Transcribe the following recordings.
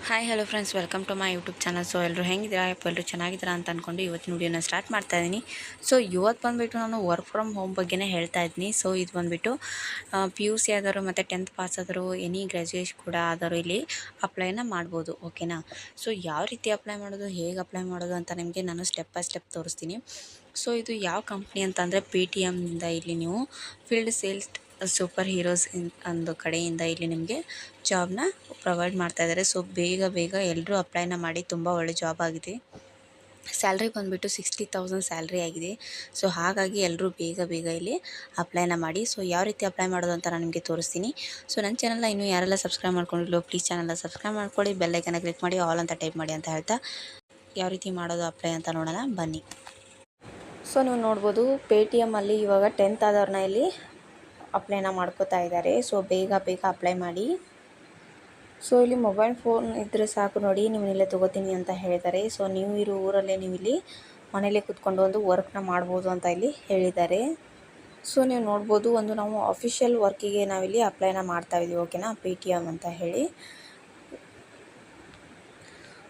Hi hello friends, welcome to my YouTube channel. So ಎಲ್ಲರೂ ಹೆಂಗಿದ್ದೀರಾ? ಎಲ್ಲರೂ ಚೆನ್ನಾಗಿದ್ದೀರಾ ಅಂತ ಅಂದ್ಕೊಂಡು ಇವತ್ತಿನ ವಿಡಿಯೋನ ಸ್ಟಾರ್ಟ್ ಮಾಡ್ತಾ ಇದ್ದೀನಿ. ಸೊ ಇವತ್ತು ಬಂದುಬಿಟ್ಟು ನಾನು ವರ್ಕ್ ಫ್ರಮ್ ಹೋಮ್ ಬಗ್ಗೆನೇ ಹೇಳ್ತಾ ಇದ್ದೀನಿ. ಸೊ ಇದು ಬಂದುಬಿಟ್ಟು PUC ಆದರೂ ಮತ್ತು 10th ಪಾಸ್ ಆದರೂ ಎನಿ ಗ್ರ್ಯಾಜುಯೇಷನ್ ಕೂಡ ಆದರೂ ಇಲ್ಲಿ ಅಪ್ಲೈನ ಮಾಡ್ಬೋದು. ಓಕೆನಾ? ಸೊ ಯಾವ ರೀತಿ ಅಪ್ಲೈ ಮಾಡೋದು, ಹೇಗೆ ಅಪ್ಲೈ ಮಾಡೋದು ಅಂತ ನಿಮಗೆ ನಾನು ಸ್ಟೆಪ್ ಬೈ ಸ್ಟೆಪ್ ತೋರಿಸ್ತೀನಿ. ಸೊ ಇದು ಯಾವ ಕಂಪ್ನಿ ಅಂತಂದರೆ PTMನಿಂದ ಇಲ್ಲಿ ನೀವು ಫೀಲ್ಡ್ ಸೇಲ್ಸ್ ಸೂಪರ್ ಹೀರೋಸ್ ಒಂದು ಕಡೆಯಿಂದ ಇಲ್ಲಿ ನಿಮಗೆ ಜಾಬ್ನ ಪ್ರೊವೈಡ್ ಮಾಡ್ತಾ ಇದ್ದಾರೆ. ಸೊ ಬೇಗ ಎಲ್ಲರೂ ಅಪ್ಲೈನ ಮಾಡಿ, ತುಂಬ ಒಳ್ಳೆ ಜಾಬ್ ಆಗಿದೆ. ಸ್ಯಾಲ್ರಿ ಬಂದುಬಿಟ್ಟು 60,000 ಸ್ಯಾಲ್ರಿ ಆಗಿದೆ. ಸೊ ಹಾಗಾಗಿ ಎಲ್ಲರೂ ಬೇಗ ಇಲ್ಲಿ ಅಪ್ಲೈನ ಮಾಡಿ. ಸೊ ಯಾವ ರೀತಿ ಅಪ್ಲೈ ಮಾಡೋದು ಅಂತ ನಾನು ನಿಮಗೆ ತೋರಿಸ್ತೀನಿ. ಸೊ ನನ್ನ ಚಾನಲ್ನ ಇನ್ನೂ ಯಾರೆಲ್ಲ ಸಬ್ಸ್ಕ್ರೈಬ್ ಮಾಡ್ಕೊಂಡಿಲ್ಲ ಪ್ಲೀಸ್ ಚಾನಲ್ನ ಸಬ್ಸ್ಕ್ರೈಬ್ ಮಾಡ್ಕೊಳ್ಳಿ, ಬೆಲ್ಲೈಕನ್ನ ಕ್ಲಿಕ್ ಮಾಡಿ ಆಲ್ ಅಂತ ಟೈಪ್ ಮಾಡಿ ಅಂತ ಹೇಳ್ತಾ ಯಾವ ರೀತಿ ಮಾಡೋದು ಅಪ್ಲೈ ಅಂತ ನೋಡೋಣ ಬನ್ನಿ. ಸೊ ನೀವು ನೋಡ್ಬೋದು ಪೇಟಿಎಮ್ಮಲ್ಲಿ ಇವಾಗ 10th ಆದವ್ರನ್ನ ಇಲ್ಲಿ ಅಪ್ಲೈನ ಮಾಡ್ಕೋತಾ ಇದ್ದಾರೆ. ಸೊ ಬೇಗ ಅಪ್ಲೈ ಮಾಡಿ. ಸೊ ಇಲ್ಲಿ ಮೊಬೈಲ್ ಫೋನ್ ಇದ್ದರೆ ಸಾಕು ನೋಡಿ, ನಿಮ್ಮನ್ನೆಲ್ಲೇ ತೊಗೋತೀನಿ ಅಂತ ಹೇಳಿದ್ದಾರೆ. ಸೊ ನೀವು ಇರೋ ಊರಲ್ಲೇ ನೀವು ಇಲ್ಲಿ ಮನೇಲೇ ಕೂತ್ಕೊಂಡು ಒಂದು ವರ್ಕ್ನ ಮಾಡ್ಬೋದು ಅಂತ ಇಲ್ಲಿ ಹೇಳಿದ್ದಾರೆ. ಸೊ ನೀವು ನೋಡ್ಬೋದು, ಒಂದು ನಾವು ಅಫಿಷಿಯಲ್ ವರ್ಕಿಗೆ ನಾವಿಲ್ಲಿ ಅಪ್ಲೈನ ಮಾಡ್ತಾ ಇದ್ದೀವಿ. ಓಕೆನಾ? PTM ಅಂತ ಹೇಳಿ.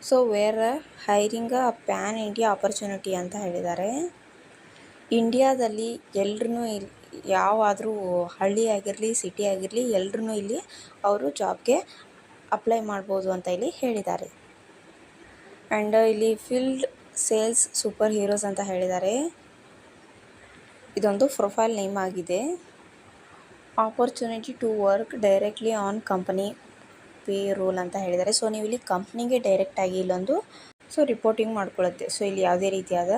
So we're hiring a pan India opportunity ಅಂತ ಹೇಳಿದ್ದಾರೆ. ಇಂಡಿಯಾದಲ್ಲಿ ಎಲ್ರೂ ಯಾವಾದರೂ ಹಳ್ಳಿ ಆಗಿರಲಿ ಸಿಟಿ ಆಗಿರಲಿ ಎಲ್ರೂ ಇಲ್ಲಿ ಅವರು ಜಾಬ್ಗೆ ಅಪ್ಲೈ ಮಾಡ್ಬೋದು ಅಂತ ಇಲ್ಲಿ ಹೇಳಿದ್ದಾರೆ. ಆ್ಯಂಡ್ ಇಲ್ಲಿ ಫೀಲ್ಡ್ ಸೇಲ್ಸ್ ಸೂಪರ್ ಹೀರೋಸ್ ಅಂತ ಹೇಳಿದ್ದಾರೆ. ಇದೊಂದು ಪ್ರೊಫೈಲ್ ನೇಮ್ ಆಗಿದೆ. Opportunity to work directly on company payroll ಅಂತ ಹೇಳಿದ್ದಾರೆ. ಸೊ ನೀವು ಇಲ್ಲಿ ಕಂಪ್ನಿಗೆ ಡೈರೆಕ್ಟಾಗಿ ಇಲ್ಲೊಂದು ರಿಪೋರ್ಟಿಂಗ್ ಮಾಡ್ಕೊಳ್ಳುತ್ತೆ. ಸೊ ಇಲ್ಲಿ ಯಾವುದೇ ರೀತಿಯಾದ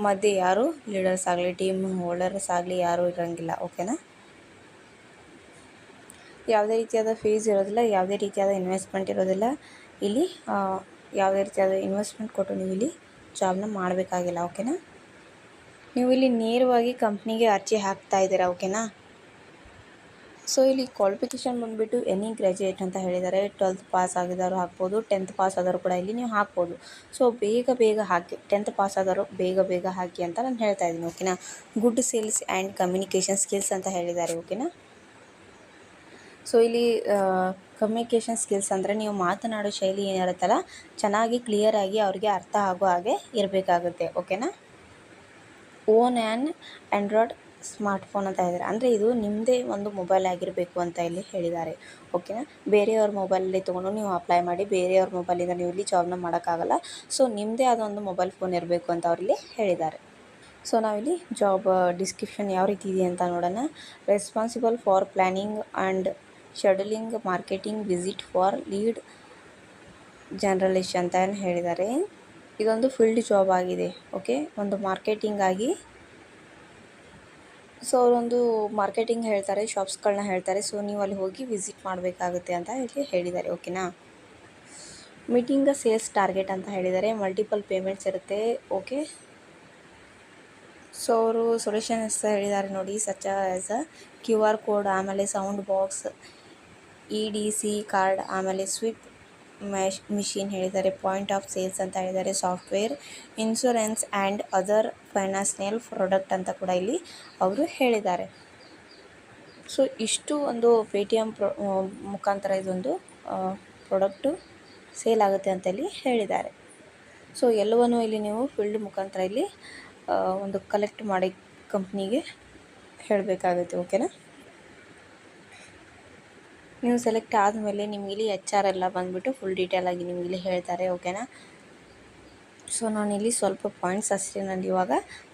ಮಧ್ಯೆ ಯಾರು ಲೀಡರ್ಸ್ ಆಗಲಿ ಟೀಮ್ ಹೋಲ್ಡರ್ಸ್ ಆಗಲಿ ಯಾರೂ ಇರೋಂಗಿಲ್ಲ. ಓಕೆನಾ? ಯಾವುದೇ ರೀತಿಯಾದ ಫೀಸ್ ಇರೋದಿಲ್ಲ, ಯಾವುದೇ ರೀತಿಯಾದ ಇನ್ವೆಸ್ಟ್ಮೆಂಟ್ ಇರೋದಿಲ್ಲ. ಇಲ್ಲಿ ಯಾವುದೇ ರೀತಿಯಾದ ಇನ್ವೆಸ್ಟ್ಮೆಂಟ್ ಕೊಟ್ಟು ನೀವು ಇಲ್ಲಿ ಜಾಬ್ನ ಮಾಡಬೇಕಾಗಿಲ್ಲ. ಓಕೆನಾ? ನೀವು ಇಲ್ಲಿ ನೇರವಾಗಿ ಕಂಪ್ನಿಗೆ ಅರ್ಜಿ ಹಾಕ್ತಾ ಇದ್ದೀರಾ. ಓಕೆನಾ? ಸೊ ಇಲ್ಲಿ ಕ್ವಾಲಿಫಿಕೇಷನ್ ಬಂದುಬಿಟ್ಟು ಎನಿ ಗ್ರ್ಯಾಜುಯೇಟ್ ಅಂತ ಹೇಳಿದ್ದಾರೆ. 12th ಪಾಸ್ ಆಗಿದವರು ಹಾಕ್ಬೋದು, 10th ಪಾಸ್ ಆದವರು ಕೂಡ ಇಲ್ಲಿ ನೀವು ಹಾಕ್ಬೋದು. ಸೊ ಬೇಗ ಹಾಕಿ, 10th ಪಾಸ್ ಆದವರು ಬೇಗ ಹಾಕಿ ಅಂತ ನಾನು ಹೇಳ್ತಾ ಇದ್ದೀನಿ. ಓಕೆನಾ? Good sales and communication skills ಅಂತ ಹೇಳಿದ್ದಾರೆ. ಓಕೆನಾ? ಸೊ ಇಲ್ಲಿ ಕಮ್ಯುನಿಕೇಷನ್ ಸ್ಕಿಲ್ಸ್ ಅಂದರೆ ನೀವು ಮಾತನಾಡೋ ಶೈಲಿ ಏನಿರುತ್ತಲ್ಲ ಚೆನ್ನಾಗಿ ಕ್ಲಿಯರಾಗಿ ಅವ್ರಿಗೆ ಅರ್ಥ ಆಗೋ ಹಾಗೆ ಇರಬೇಕಾಗುತ್ತೆ. ಓಕೆನಾ? ಓನ್ ಆ್ಯಂಡ್ರಾಯ್ಡ್ ಸ್ಮಾರ್ಟ್ಫೋನ್ ಅಂತ ಹೇಳಿದ್ದಾರೆ. ಅಂದರೆ ಇದು ನಿಮ್ಮದೇ ಒಂದು ಮೊಬೈಲ್ ಆಗಿರಬೇಕು ಅಂತ ಇಲ್ಲಿ ಹೇಳಿದ್ದಾರೆ. ಓಕೆನಾ? ಬೇರೆಯವ್ರ ಮೊಬೈಲಲ್ಲಿ ತೊಗೊಂಡು ನೀವು ಅಪ್ಲೈ ಮಾಡಿ ಬೇರೆಯವ್ರ ಮೊಬೈಲಿಂದ ನೀವು ಇಲ್ಲಿ ಜಾಬ್ನ ಮಾಡೋಕ್ಕಾಗಲ್ಲ. ಸೊ ನಿಮ್ಮದೇ ಆದ ಒಂದು ಮೊಬೈಲ್ ಫೋನ್ ಇರಬೇಕು ಅಂತ ಅವರಲ್ಲಿ ಹೇಳಿದ್ದಾರೆ. ಸೊ ನಾವಿಲ್ಲಿ ಜಾಬ್ ಡಿಸ್ಕ್ರಿಪ್ಷನ್ ಯಾವ ರೀತಿ ಇದೆ ಅಂತ ನೋಡೋಣ. Responsible for planning and scheduling marketing visit for lead generalist ಅಂತ ಹೇಳಿದ್ದಾರೆ. ಇದೊಂದು ಫೀಲ್ಡ್ ಜಾಬ್ ಆಗಿದೆ. ಓಕೆ, ಒಂದು ಮಾರ್ಕೆಟಿಂಗ್ ಆಗಿ ಸೊ ಅವರೊಂದು ಮಾರ್ಕೆಟಿಂಗ್ ಹೇಳ್ತಾರೆ, ಶಾಪ್ಸ್ಗಳನ್ನ ಹೇಳ್ತಾರೆ. ಸೊ ನೀವು ಅಲ್ಲಿ ಹೋಗಿ ವಿಸಿಟ್ ಮಾಡಬೇಕಾಗುತ್ತೆ ಅಂತ ಇಲ್ಲಿ ಹೇಳಿದ್ದಾರೆ. ಓಕೆನಾ? ಮೀಟಿಂಗ್ ಸೇಲ್ಸ್ ಟಾರ್ಗೆಟ್ ಅಂತ ಹೇಳಿದ್ದಾರೆ. ಮಲ್ಟಿಪಲ್ ಪೇಮೆಂಟ್ಸ್ ಇರುತ್ತೆ. ಓಕೆ, ಸೊ ಅವರು ಸೊಲ್ಯೂಷನ್ಸ್ ಹೇಳಿದ್ದಾರೆ ನೋಡಿ, ಸಚ್ ಆಸ್ QR ಕೋಡ್, ಆಮೇಲೆ ಸೌಂಡ್ ಬಾಕ್ಸ್, EDC ಕಾರ್ಡ್, ಆಮೇಲೆ ಸ್ವಿಪ್ ಮಿಷಿನ್ ಹೇಳಿದ್ದಾರೆ. ಪಾಯಿಂಟ್ ಆಫ್ ಸೇಲ್ಸ್ ಅಂತ ಹೇಳಿದ್ದಾರೆ. Software, insurance and other financial product ಅಂತ ಕೂಡ ಇಲ್ಲಿ ಅವರು ಹೇಳಿದ್ದಾರೆ. ಸೊ ಇಷ್ಟು ಒಂದು PTM ಮುಖಾಂತರ ಇದೊಂದು ಪ್ರಾಡಕ್ಟು ಸೇಲ್ ಆಗುತ್ತೆ ಅಂತ ಇಲ್ಲಿ ಹೇಳಿದ್ದಾರೆ. ಸೊ ಎಲ್ಲವನ್ನೂ ಇಲ್ಲಿ ನೀವು ಫೀಲ್ಡ್ ಮುಖಾಂತರ ಇಲ್ಲಿ ಒಂದು ಕಲೆಕ್ಟ್ ಮಾಡಿ ಕಂಪ್ನಿಗೆ ಹೇಳಬೇಕಾಗುತ್ತೆ. ಓಕೆನಾ? ನೀವು ಸೆಲೆಕ್ಟ್ ಆದಮೇಲೆ ನಿಮ್ಗೆ ಇಲ್ಲಿ HR ಎಲ್ಲ ಬಂದುಬಿಟ್ಟು ಫುಲ್ ಡೀಟೇಲಾಗಿ ನಿಮ್ಗೆ ಇಲ್ಲಿ ಹೇಳ್ತಾರೆ. ಓಕೆನಾ? ಸೊ ನಾನಿಲ್ಲಿ ಸ್ವಲ್ಪ ಪಾಯಿಂಟ್ಸ್ ಅಷ್ಟೇ ನಾನು ಇವಾಗ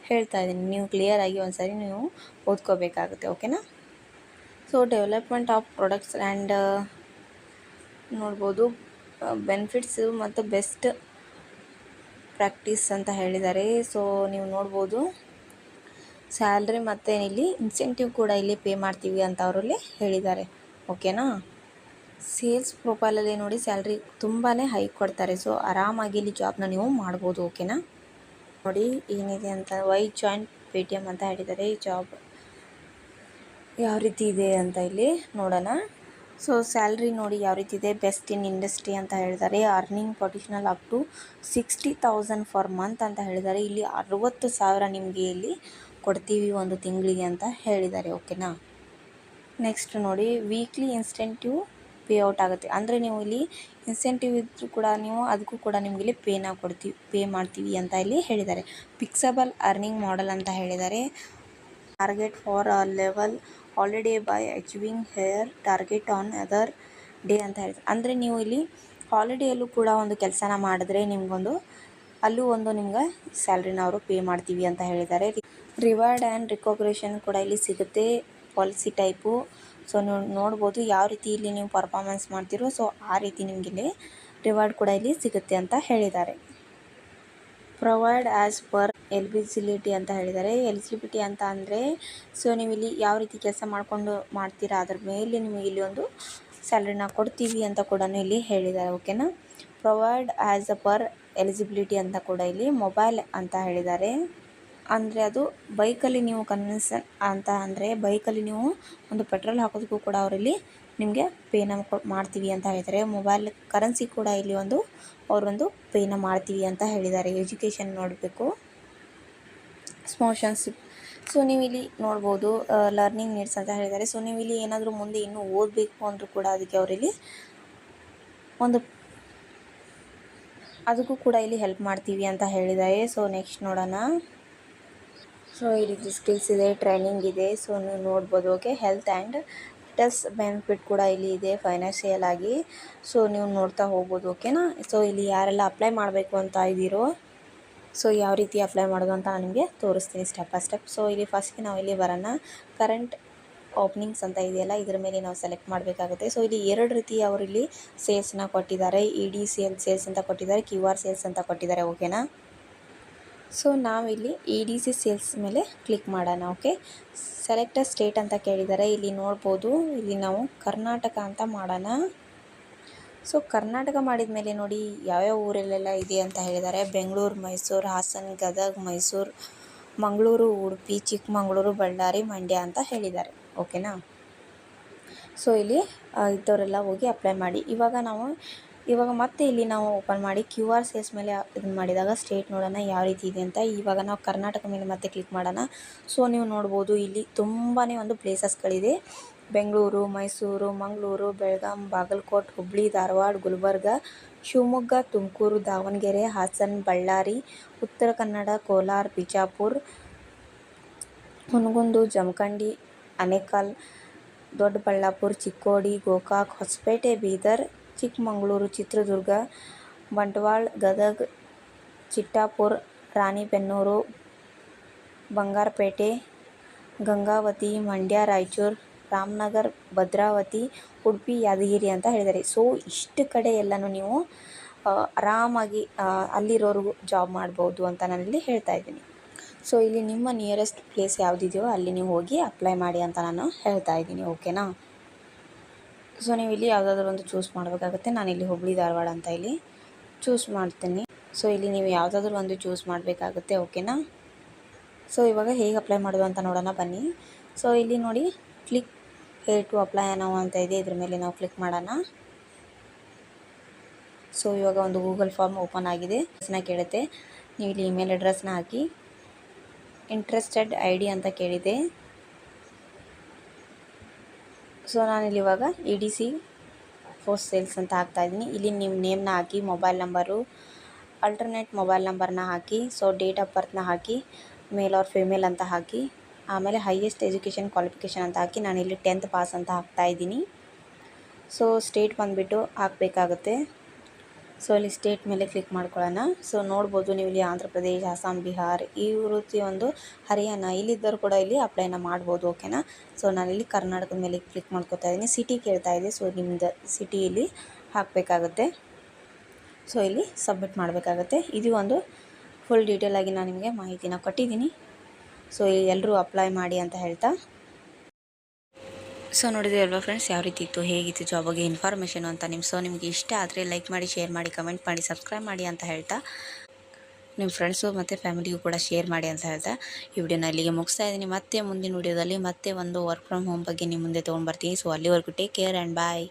ಹೇಳ್ತಾ ಇದ್ದೀನಿ, ನೀವು ಕ್ಲಿಯರಾಗಿ ಒಂದು ಸಾರಿ ನೀವು ಓದ್ಕೋಬೇಕಾಗುತ್ತೆ. ಓಕೆನಾ? So development of products and ನೋಡ್ಬೋದು ಬೆನಿಫಿಟ್ಸು ಮತ್ತು ಬೆಸ್ಟ್ ಪ್ರಾಕ್ಟೀಸ್ ಅಂತ ಹೇಳಿದ್ದಾರೆ. ಸೊ ನೀವು ನೋಡ್ಬೋದು ಸ್ಯಾಲ್ರಿ ಮತ್ತು ಇಲ್ಲಿ ಇನ್ಸೆಂಟಿವ್ ಕೂಡ ಇಲ್ಲಿ ಪೇ ಮಾಡ್ತೀವಿ ಅಂತ ಅವರಲ್ಲಿ ಹೇಳಿದ್ದಾರೆ. ಓಕೆನಾ? ಸೇಲ್ಸ್ ಪ್ರೊಫೈಲಲ್ಲಿ ನೋಡಿ ಸ್ಯಾಲ್ರಿ ತುಂಬಾ ಹೈ ಕೊಡ್ತಾರೆ. ಸೊ ಆರಾಮಾಗಿ ಇಲ್ಲಿ ಜಾಬ್ನ ನೀವು ಮಾಡ್ಬೋದು. ಓಕೆನಾ? ನೋಡಿ ಏನಿದೆ ಅಂತ, ವೈ ಜಾಯಿನ್ PTM ಅಂತ ಹೇಳಿದ್ದಾರೆ. ಈ ಜಾಬ್ ಯಾವ ರೀತಿ ಇದೆ ಅಂತ ಇಲ್ಲಿ ನೋಡೋಣ. ಸೊ ಸ್ಯಾಲ್ರಿ ನೋಡಿ ಯಾವ ರೀತಿ ಇದೆ. ಬೆಸ್ಟ್ ಇನ್ ಇಂಡಸ್ಟ್ರಿ ಅಂತ ಹೇಳಿದ್ದಾರೆ. Earning potential up to 60,000 for month ಅಂತ ಹೇಳಿದ್ದಾರೆ. ಇಲ್ಲಿ 60,000 ನಿಮಗೆ ಇಲ್ಲಿ ಕೊಡ್ತೀವಿ ಒಂದು ತಿಂಗಳಿಗೆ ಅಂತ ಹೇಳಿದ್ದಾರೆ. ಓಕೆನಾ? ನೆಕ್ಸ್ಟ್ ನೋಡಿ ವೀಕ್ಲಿ ಇನ್ಸೆಂಟಿವ್ ಪೇ ಔಟ್ ಆಗುತ್ತೆ. ಅಂದರೆ ನೀವು ಇಲ್ಲಿ ಇನ್ಸೆಂಟಿವ್ ಇದ್ದರೂ ಕೂಡ ನೀವು ಅದಕ್ಕೂ ಕೂಡ ನಿಮಗೆ ಇಲ್ಲಿ ಪೇ ಮಾಡ್ತೀವಿ ಅಂತ ಇಲ್ಲಿ ಹೇಳಿದ್ದಾರೆ. ಫಿಕ್ಸಬಲ್ ಅರ್ನಿಂಗ್ ಮಾಡೆಲ್ ಅಂತ ಹೇಳಿದ್ದಾರೆ. Target for a level holiday by achieving hair target on other day ಅಂತ ಹೇಳ್ತಾರೆ. ಅಂದರೆ ನೀವು ಇಲ್ಲಿ ಹಾಲಿಡೇಯಲ್ಲೂ ಕೂಡ ಒಂದು ಕೆಲಸನ ಮಾಡಿದ್ರೆ ಅಲ್ಲೂ ಒಂದು ನಿಮ್ಗೆ ಸ್ಯಾಲ್ರಿನ ಅವರು ಪೇ ಮಾಡ್ತೀವಿ ಅಂತ ಹೇಳಿದ್ದಾರೆ. ರಿವಾರ್ಡ್ ಆ್ಯಂಡ್ ರಿಕಾಗ್ನಿಷನ್ ಕೂಡ ಇಲ್ಲಿ ಸಿಗುತ್ತೆ ಪಾಲಿಸಿ ಟೈಪು. ಸೊ ನೀವು ನೋಡ್ಬೋದು ಯಾವ ರೀತಿ ಇಲ್ಲಿ ನೀವು ಪರ್ಫಾರ್ಮೆನ್ಸ್ ಮಾಡ್ತೀರೋ ಸೊ ಆ ರೀತಿ ನಿಮಗೆ ಇಲ್ಲಿ ರಿವಾರ್ಡ್ ಕೂಡ ಇಲ್ಲಿ ಸಿಗುತ್ತೆ ಅಂತ ಹೇಳಿದ್ದಾರೆ. ಪ್ರೊವೈಡ್ ಆ್ಯಸ್ ಪರ್ ಎಲಿಜಿಬಿಲಿಟಿ ಅಂತ ಹೇಳಿದ್ದಾರೆ. ಎಲಿಜಿಬಿಲಿಟಿ ಅಂತ ಅಂದರೆ ಸೊ ನೀವು ಇಲ್ಲಿ ಯಾವ ರೀತಿ ಕೆಲಸ ಮಾಡ್ತೀರಾ ಅದ್ರ ಮೇಲೆ ನಿಮಗೆ ಇಲ್ಲಿ ಒಂದು ಸ್ಯಾಲ್ರಿನ ಕೊಡ್ತೀವಿ ಅಂತ ಕೂಡ ಇಲ್ಲಿ ಹೇಳಿದ್ದಾರೆ. ಓಕೆನಾ. Provide as a per eligibility ಅಂತ ಕೂಡ ಇಲ್ಲಿ ಮೊಬೈಲ್ ಅಂತ ಹೇಳಿದ್ದಾರೆ. ಅಂದರೆ ಅದು ಬೈಕಲ್ಲಿ ನೀವು ಕನ್ವಿನ್ಸ್ ಅಂತ ಅಂದರೆ ಬೈಕಲ್ಲಿ ನೀವು ಒಂದು ಪೆಟ್ರೋಲ್ ಹಾಕೋದಕ್ಕೂ ಕೂಡ ಅವರಲ್ಲಿ ನಿಮಗೆ ಪೇನ ಮಾಡ್ತೀವಿ ಅಂತ ಹೇಳಿದ್ದಾರೆ. ಮೊಬೈಲ್ ಕರೆನ್ಸಿ ಕೂಡ ಇಲ್ಲಿ ಅವರೊಂದು ಪೇನ ಮಾಡ್ತೀವಿ ಅಂತ ಹೇಳಿದ್ದಾರೆ. ಎಜುಕೇಷನ್ ನೋಡಬೇಕು, ಸ್ಪಾನ್ಸರ್ಶಿಪ್. ಸೊ ನೀವು ಇಲ್ಲಿ ನೋಡ್ಬೋದು ಲರ್ನಿಂಗ್ ನೀಡ್ಸ್ ಅಂತ ಹೇಳಿದ್ದಾರೆ. ಸೊ ನೀವು ಇಲ್ಲಿ ಏನಾದರೂ ಮುಂದೆ ಇನ್ನೂ ಓದಬೇಕು ಅಂದರೂ ಕೂಡ ಅದಕ್ಕೂ ಕೂಡ ಇಲ್ಲಿ ಹೆಲ್ಪ್ ಮಾಡ್ತೀವಿ ಅಂತ ಹೇಳಿದ್ದಾರೆ. ಸೊ ನೆಕ್ಸ್ಟ್ ನೋಡೋಣ. ಸೊ ಈ ರೀತಿ ಸ್ಕಿಲ್ಸ್ ಇದೆ, ಟ್ರೈನಿಂಗ್ ಇದೆ. ಸೊ ನೀವು ನೋಡ್ಬೋದು. ಓಕೆ, ಹೆಲ್ತ್ ಆ್ಯಂಡ್ ಟೆಸ್ ಬೆನಿಫಿಟ್ ಕೂಡ ಇಲ್ಲಿ ಇದೆ ಫೈನಾನ್ಷಿಯಲ್ ಆಗಿ. ಸೊ ನೀವು ನೋಡ್ತಾ ಹೋಗ್ಬೋದು. ಓಕೆನಾ. ಸೊ ಇಲ್ಲಿ ಯಾರೆಲ್ಲ ಅಪ್ಲೈ ಮಾಡಬೇಕು ಅಂತ ಇದ್ದೀರೋ ಸೊ ಯಾವ ರೀತಿ ಅಪ್ಲೈ ಮಾಡೋದು ಅಂತ ನಾನು ನಿಮಗೆ ತೋರಿಸ್ತೀನಿ ಸ್ಟೆಪ್ ಬೈ ಸ್ಟೆಪ್. ಸೊ ಇಲ್ಲಿ ಫಸ್ಟ್ಗೆ ನಾವು ಇಲ್ಲಿ ಬರೋಣ. ಕರೆಂಟ್ ಓಪನಿಂಗ್ಸ್ ಅಂತ ಇದೆಯಲ್ಲ ಇದ್ರ ಮೇಲೆ ನಾವು ಸೆಲೆಕ್ಟ್ ಮಾಡಬೇಕಾಗುತ್ತೆ. ಸೊ ಇಲ್ಲಿ 2 ರೀತಿ ಅವರಿಲ್ಲಿ ಸೇಲ್ಸ್ನ ಕೊಟ್ಟಿದ್ದಾರೆ. ED ಸೇಲ್ಸ್ ಅಂತ ಕೊಟ್ಟಿದ್ದಾರೆ, QR ಸೇಲ್ಸ್ ಅಂತ ಕೊಟ್ಟಿದ್ದಾರೆ. ಓಕೆನಾ. ಸೊ ನಾವಿಲ್ಲಿ EDC ಸೇಲ್ಸ್ ಮೇಲೆ ಕ್ಲಿಕ್ ಮಾಡೋಣ. ಓಕೆ, ಸೆಲೆಕ್ಟ್ ಸ್ಟೇಟ್ ಅಂತ ಕೇಳಿದ್ದಾರೆ. ಇಲ್ಲಿ ನೋಡ್ಬೋದು. ಇಲ್ಲಿ ನಾವು ಕರ್ನಾಟಕ ಅಂತ ಮಾಡೋಣ. ಸೊ ಕರ್ನಾಟಕ ಮಾಡಿದ ಮೇಲೆ ನೋಡಿ ಯಾವ್ಯಾವ ಊರಲ್ಲೆಲ್ಲ ಇದೆ ಅಂತ ಹೇಳಿದ್ದಾರೆ. ಬೆಂಗಳೂರು, ಮೈಸೂರು, ಹಾಸನ, ಗದಗ, ಮೈಸೂರು, ಮಂಗಳೂರು, ಉಡುಪಿ, ಚಿಕ್ಕಮಗಳೂರು, ಬಳ್ಳಾರಿ, ಮಂಡ್ಯ ಅಂತ ಹೇಳಿದ್ದಾರೆ. ಓಕೆನಾ. ಸೊ ಇಲ್ಲಿ ಇದ್ದವರೆಲ್ಲ ಹೋಗಿ ಅಪ್ಲೈ ಮಾಡಿ. ಇವಾಗ ಮತ್ತೆ ಇಲ್ಲಿ ನಾವು ಓಪನ್ ಮಾಡಿ QR ಸೇಲ್ಸ್ ಮೇಲೆ ಇದನ್ನು ಮಾಡಿದಾಗ ಸ್ಟೇಟ್ ನೋಡೋಣ ಯಾವ ರೀತಿ ಇದೆ ಅಂತ. ಇವಾಗ ನಾವು ಕರ್ನಾಟಕ ಮೇಲೆ ಮತ್ತೆ ಕ್ಲಿಕ್ ಮಾಡೋಣ. ಸೊ ನೀವು ನೋಡ್ಬೋದು ಇಲ್ಲಿ ತುಂಬಾ ಒಂದು ಪ್ಲೇಸಸ್ಗಳಿದೆ. ಬೆಂಗಳೂರು, ಮೈಸೂರು, ಮಂಗಳೂರು, ಬೆಳಗಾಂ, ಬಾಗಲಕೋಟೆ, ಹುಬ್ಬಳ್ಳಿ, ಧಾರವಾಡ, ಗುಲ್ಬರ್ಗ, ಶಿವಮೊಗ್ಗ, ತುಮಕೂರು, ದಾವಣಗೆರೆ, ಹಾಸನ, ಬಳ್ಳಾರಿ, ಉತ್ತರ ಕನ್ನಡ, ಕೋಲಾರ, ಬಿಜಾಪುರ, ಹುನಗುಂದ, ಜಮಖಂಡಿ, ಆನೇಕಲ್, ದೊಡ್ಡಬಳ್ಳಾಪುರ, ಚಿಕ್ಕೋಡಿ, ಗೋಕಾಕ್, ಹೊಸಪೇಟೆ, ಬೀದರ್, ಚಿಕ್ಕಮಗಳೂರು, ಚಿತ್ರದುರ್ಗ, ಬಂಟ್ವಾಳ, ಗದಗ, ಚಿತ್ತಾಪುರ, ರಾಣಿಬೆನ್ನೂರು, ಬಂಗಾರಪೇಟೆ, ಗಂಗಾವತಿ, ಮಂಡ್ಯ, ರಾಯಚೂರು, ರಾಮನಗರ, ಭದ್ರಾವತಿ, ಉಡುಪಿ, ಯಾದಗಿರಿ ಅಂತ ಹೇಳಿದ್ದಾರೆ. ಸೊ ಇಷ್ಟು ಕಡೆ ಎಲ್ಲನೂ ನೀವು ಆರಾಮಾಗಿ ಅಲ್ಲಿರೋರ್ಗು ಜಾಬ್ ಮಾಡ್ಬೋದು ಅಂತ ನಾನಿಲ್ಲಿ ಹೇಳ್ತಾ ಇದ್ದೀನಿ. ಸೊ ಇಲ್ಲಿ ನಿಮ್ಮ ನಿಯರೆಸ್ಟ್ ಪ್ಲೇಸ್ ಯಾವುದಿದೆಯೋ ಅಲ್ಲಿ ನೀವು ಹೋಗಿ ಅಪ್ಲೈ ಮಾಡಿ ಅಂತ ನಾನು ಹೇಳ್ತಾ ಇದ್ದೀನಿ. ಓಕೆನಾ. ಸೊ ನೀವು ಇಲ್ಲಿ ಯಾವುದಾದ್ರೂ ಒಂದು ಚೂಸ್ ಮಾಡಬೇಕಾಗುತ್ತೆ. ನಾನಿಲ್ಲಿ ಹುಬ್ಬಳ್ಳಿ, ಧಾರವಾಡ ಅಂತ ಇಲ್ಲಿ ಚೂಸ್ ಮಾಡ್ತೀನಿ. ಸೊ ಇಲ್ಲಿ ನೀವು ಯಾವುದಾದ್ರೂ ಒಂದು ಚೂಸ್ ಮಾಡಬೇಕಾಗುತ್ತೆ. ಓಕೆನಾ. ಸೊ ಇವಾಗ ಹೇಗೆ ಅಪ್ಲೈ ಮಾಡೋದು ಅಂತ ನೋಡೋಣ ಬನ್ನಿ. ಸೊ ಇಲ್ಲಿ ನೋಡಿ ಕ್ಲಿಕ್ ಹೇರ್ ಟು ಅಪ್ಲೈ ಅನ್ನೋ ಅಂತ ಇದೆ. ಇದ್ರ ಮೇಲೆ ನಾವು ಕ್ಲಿಕ್ ಮಾಡೋಣ. ಸೊ ಇವಾಗ ಒಂದು ಗೂಗಲ್ ಫಾರ್ಮ್ ಓಪನ್ ಆಗಿದೆ. ಕೇಳುತ್ತೆ. ನೀವು ಇಲ್ಲಿ ಇಮೇಲ್ ಅಡ್ರೆಸ್ನ ಹಾಕಿ. ಇಂಟ್ರೆಸ್ಟೆಡ್ ID ಅಂತ ಕೇಳಿದೆ. ಸೊ ನಾನಿಲ್ಲಿ ಇವಾಗ EDC ಫೋಸ್ಟ್ ಸೇಲ್ಸ್ ಅಂತ ಹಾಕ್ತಾಯಿದ್ದೀನಿ. ಇಲ್ಲಿ ನಿಮ್ಮ ನೇಮ್ನ ಹಾಕಿ, ಮೊಬೈಲ್ ನಂಬರು, ಅಲ್ಟರ್ನೇಟ್ ಮೊಬೈಲ್ ನಂಬರ್ನ ಹಾಕಿ, ಸೊ ಡೇಟ್ ಆಫ್ ಬರ್ತ್ನ ಹಾಕಿ, ಮೇಲ್ ಆರ್ ಫಿಮೇಲ್ ಅಂತ ಹಾಕಿ, ಆಮೇಲೆ ಹೈಯೆಸ್ಟ್ ಎಜುಕೇಷನ್ ಕ್ವಾಲಿಫಿಕೇಷನ್ ಅಂತ ಹಾಕಿ. ನಾನಿಲ್ಲಿ 10th ಪಾಸ್ ಅಂತ ಹಾಕ್ತಾಯಿದ್ದೀನಿ. ಸೊ ಸ್ಟೇಟ್ ಬಂದುಬಿಟ್ಟು ಹಾಕಬೇಕಾಗುತ್ತೆ. ಸೊ ಇಲ್ಲಿ ಸ್ಟೇಟ್ ಮೇಲೆ ಕ್ಲಿಕ್ ಮಾಡ್ಕೊಳ್ಳೋಣ. ಸೊ ನೋಡ್ಬೋದು ನೀವು ಇಲ್ಲಿ ಆಂಧ್ರ ಪ್ರದೇಶ್, ಅಸ್ಸಾಂ, ಬಿಹಾರ್, ಈ ರೀತಿ ಒಂದು ಹರಿಯಾಣ ಇಲ್ಲಿದ್ದರೂ ಕೂಡ ಇಲ್ಲಿ ಅಪ್ಲೈನ ಮಾಡ್ಬೋದು. ಓಕೆನಾ. ಸೊ ನಾನಿಲ್ಲಿ ಕರ್ನಾಟಕದ ಮೇಲೆ ಕ್ಲಿಕ್ ಮಾಡ್ಕೊತಾ ಇದ್ದೀನಿ. ಸಿಟಿ ಕೇಳ್ತಾ ಇದೆ. ಸೊ ನಿಮ್ಮದು ಸಿಟಿ ಇಲ್ಲಿ ಹಾಕಬೇಕಾಗುತ್ತೆ. ಸೊ ಇಲ್ಲಿ ಸಬ್ಮಿಟ್ ಮಾಡಬೇಕಾಗುತ್ತೆ. ಇದು ಒಂದು ಫುಲ್ ಡೀಟೇಲಾಗಿ ನಾನು ನಿಮಗೆ ಮಾಹಿತಿನ ಕೊಟ್ಟಿದ್ದೀನಿ. ಸೊ ಎಲ್ಲರೂ ಅಪ್ಲೈ ಮಾಡಿ ಅಂತ ಹೇಳ್ತಾ. ಸೊ ನೋಡಿದ್ರೆ ಅಲ್ವಾ ಫ್ರೆಂಡ್ಸ್ ಯಾವ ರೀತಿ ಇತ್ತು, ಹೇಗಿತ್ತು ಜಾಬ್ ಬಗ್ಗೆ ಇನ್ಫಾರ್ಮೇಷನ್ ಅಂತ ನಿಮಗೆ ಇಷ್ಟ ಆದರೆ ಲೈಕ್ ಮಾಡಿ, ಶೇರ್ ಮಾಡಿ, ಕಮೆಂಟ್ ಮಾಡಿ, ಸಬ್ಸ್ಕ್ರೈಬ್ ಮಾಡಿ ಅಂತ ಹೇಳ್ತಾ ನಿಮ್ಮ ಫ್ರೆಂಡ್ಸು ಮತ್ತು ಫ್ಯಾಮಿಲಿಗೂ ಕೂಡ ಶೇರ್ ಮಾಡಿ ಅಂತ ಹೇಳ್ತಾ ಈ ವಿಡಿಯೋನ ಇಲ್ಲಿಗೆ ಮುಗಿಸ್ತಾ ಇದ್ದೀನಿ. ಮತ್ತೆ ಮುಂದಿನ ವಿಡಿಯೋದಲ್ಲಿ ಮತ್ತೆ ಒಂದು ವರ್ಕ್ ಫ್ರಮ್ ಹೋಮ್ ಬಗ್ಗೆ ನಿಮ್ಮ ಮುಂದೆ ತೊಗೊಂಡ್ಬರ್ತೀನಿ. ಸೊ ಅಲ್ಲಿವರೆಗೂ ಟೇಕ್ ಕೇರ್ ಆ್ಯಂಡ್ ಬಾಯ್.